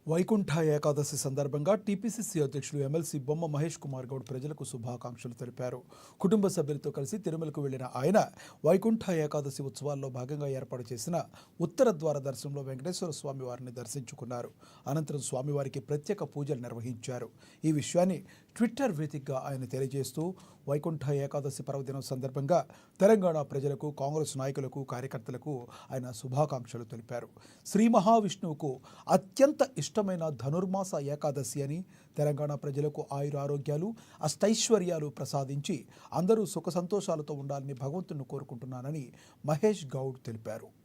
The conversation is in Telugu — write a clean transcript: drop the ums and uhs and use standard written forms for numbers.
వైకుంఠ ఏకాదశి సందర్భంగా టీపీసీసీ అధ్యక్షులు ఎమ్మెల్సీ బొమ్మ మహేష్ కుమార్ గౌడ్ ప్రజలకు శుభాకాంక్షలు తెలిపారు. కుటుంబ సభ్యులతో కలిసి తిరుమలకు వెళ్లిన ఆయన వైకుంఠ ఏకాదశి ఉత్సవాల్లో భాగంగా ఏర్పాటు చేసిన ఉత్తర ద్వార దర్శనంలో వెంకటేశ్వర స్వామి వారిని దర్శించుకున్నారు. అనంతరం స్వామివారికి ప్రత్యేక పూజలు నిర్వహించారు. ఈ విషయాన్ని ట్విట్టర్ వేదికగా ఆయన తెలియజేస్తూ వైకుంఠ ఏకాదశి పర్వదినం సందర్భంగా తెలంగాణ ప్రజలకు, కాంగ్రెస్ నాయకులకు, కార్యకర్తలకు ఆయన శుభాకాంక్షలు తెలిపారు. శ్రీ మహావిష్ణువుకు అత్యంత ఇష్టమైన ధనుర్మాస ఏకాదశి అని, తెలంగాణ ప్రజలకు ఆయురారోగ్యాలు, అష్టైశ్వర్యాలు ప్రసాదించి అందరూ సుఖ సంతోషాలతో ఉండాలని భగవంతుని కోరుకుంటున్నానని మహేష్ గౌడ్ తెలిపారు.